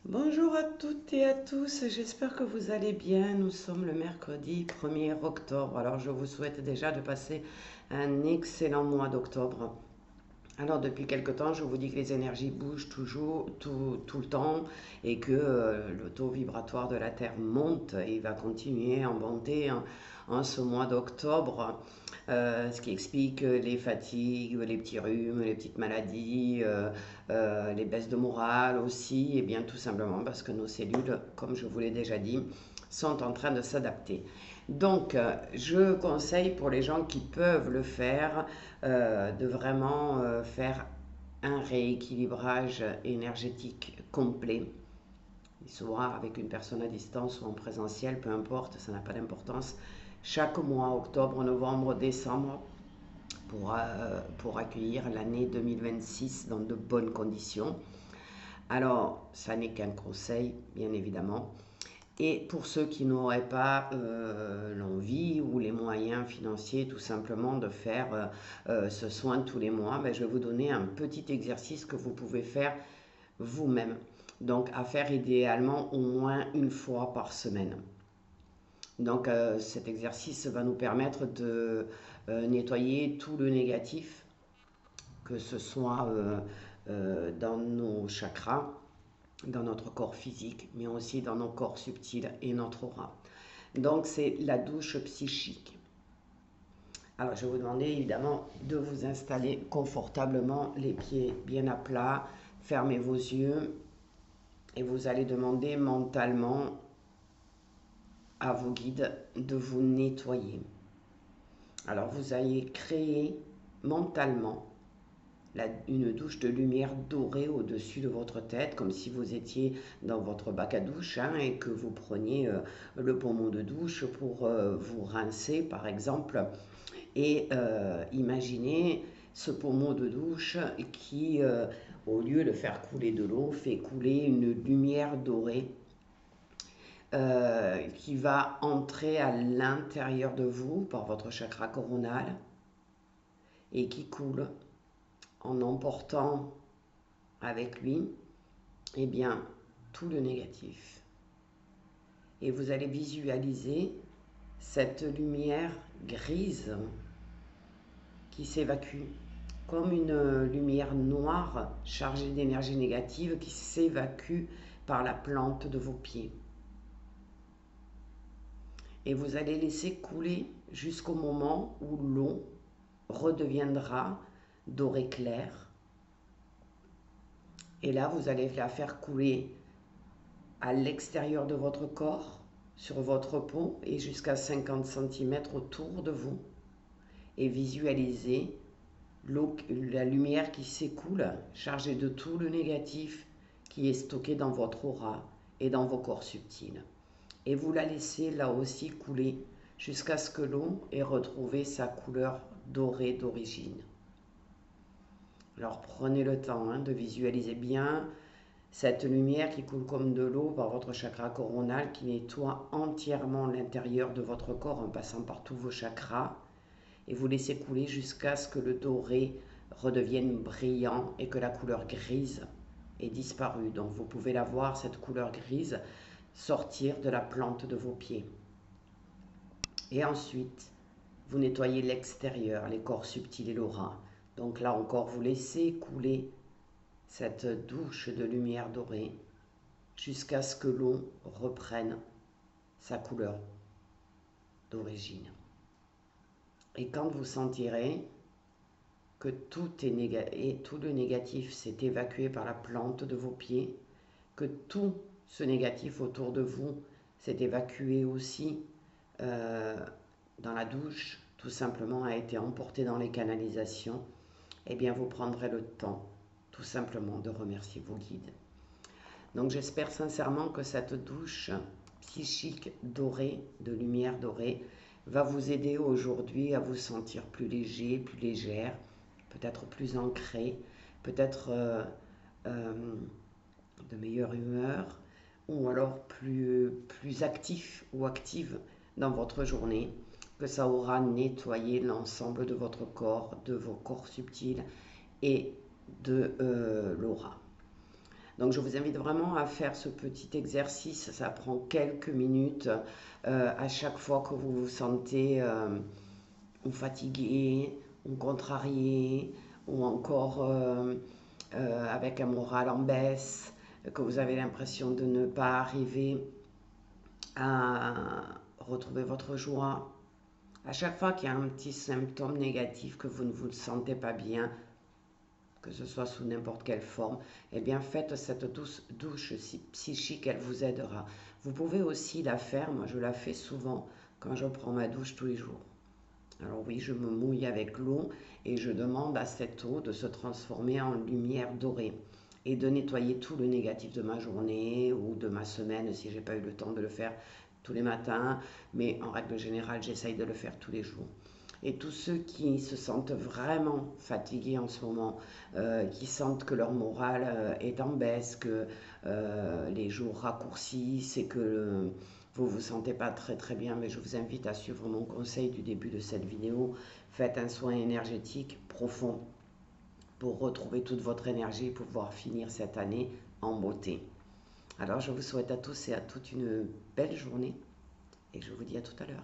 Bonjour à toutes et à tous, j'espère que vous allez bien. Nous sommes le mercredi 1er octobre. Alors je vous souhaite déjà de passer un excellent mois d'octobre. Alors depuis quelque temps, je vous dis que les énergies bougent toujours, tout le temps et que le taux vibratoire de la Terre monte et il va continuer à monter en ce mois d'octobre. Ce qui explique les fatigues, les petits rhumes, les petites maladies, les baisses de morale aussi, et bien tout simplement parce que nos cellules, comme je vous l'ai déjà dit, sont en train de s'adapter. Donc, je conseille pour les gens qui peuvent le faire, de vraiment faire un rééquilibrage énergétique complet, soit avec une personne à distance ou en présentiel, peu importe, ça n'a pas d'importance. Chaque mois, octobre, novembre, décembre, pour accueillir l'année 2026 dans de bonnes conditions. Alors, ça n'est qu'un conseil, bien évidemment. Et pour ceux qui n'auraient pas l'envie ou les moyens financiers tout simplement de faire ce soin tous les mois, ben, je vais vous donner un petit exercice que vous pouvez faire vous-même. Donc à faire idéalement au moins une fois par semaine. Donc cet exercice va nous permettre de nettoyer tout le négatif, que ce soit dans nos chakras, dans notre corps physique, mais aussi dans nos corps subtils et notre aura. Donc c'est la douche psychique. Alors je vais vous demander évidemment de vous installer confortablement, les pieds bien à plat, fermez vos yeux et vous allez demander mentalement à vos guides de vous nettoyer. Alors vous allez créer mentalement une douche de lumière dorée au-dessus de votre tête, comme si vous étiez dans votre bac à douche et que vous preniez le pommeau de douche pour vous rincer par exemple. Et imaginez ce pommeau de douche qui, au lieu de faire couler de l'eau, fait couler une lumière dorée qui va entrer à l'intérieur de vous par votre chakra coronal et qui coule en emportant avec lui eh bien, tout le négatif. Et vous allez visualiser cette lumière grise qui s'évacue, comme une lumière noire chargée d'énergie négative qui s'évacue par la plante de vos pieds. Et vous allez laisser couler jusqu'au moment où l'eau redeviendra dorée claire. Et là, vous allez la faire couler à l'extérieur de votre corps, sur votre peau et jusqu'à 50 cm autour de vous. Et visualisez la lumière qui s'écoule, chargée de tout le négatif qui est stocké dans votre aura et dans vos corps subtils. Et vous la laissez là aussi couler jusqu'à ce que l'eau ait retrouvé sa couleur dorée d'origine. Alors prenez le temps de visualiser bien cette lumière qui coule comme de l'eau par votre chakra coronal qui nettoie entièrement l'intérieur de votre corps en passant par tous vos chakras. Et vous laissez couler jusqu'à ce que le doré redevienne brillant et que la couleur grise ait disparu. Donc vous pouvez la voir, cette couleur grise, sortir de la plante de vos pieds. Et ensuite, vous nettoyez l'extérieur, les corps subtils et l'aura. Donc là encore, vous laissez couler cette douche de lumière dorée jusqu'à ce que l'eau reprenne sa couleur d'origine. Et quand vous sentirez que tout le négatif s'est évacué par la plante de vos pieds, que tout ce négatif autour de vous s'est évacué aussi dans la douche, tout simplement a été emporté dans les canalisations, eh bien vous prendrez le temps tout simplement de remercier vos guides. Donc j'espère sincèrement que cette douche psychique dorée, de lumière dorée, va vous aider aujourd'hui à vous sentir plus léger, plus légère, peut-être plus ancré, peut-être de meilleure humeur, ou alors plus actif ou active dans votre journée, que ça aura nettoyé l'ensemble de votre corps, de vos corps subtils et de l'aura. Donc je vous invite vraiment à faire ce petit exercice. Ça prend quelques minutes à chaque fois que vous vous sentez ou fatigué, ou contrarié, ou encore avec un moral en baisse, que vous avez l'impression de ne pas arriver à retrouver votre joie. À chaque fois qu'il y a un petit symptôme négatif, que vous ne vous sentez pas bien, que ce soit sous n'importe quelle forme, eh bien faites cette douche psychique, elle vous aidera. Vous pouvez aussi la faire, moi je la fais souvent quand je prends ma douche tous les jours. Alors oui, je me mouille avec l'eau et je demande à cette eau de se transformer en lumière dorée et de nettoyer tout le négatif de ma journée ou de ma semaine si j'ai pas eu le temps de le faire tous les matins, mais en règle générale, j'essaye de le faire tous les jours. Et tous ceux qui se sentent vraiment fatigués en ce moment, qui sentent que leur morale est en baisse, que les jours raccourcissent et que vous vous sentez pas très très bien, mais je vous invite à suivre mon conseil du début de cette vidéo. Faites un soin énergétique profond pour retrouver toute votre énergie et pouvoir finir cette année en beauté. Alors je vous souhaite à tous et à toutes une belle journée et je vous dis à tout à l'heure.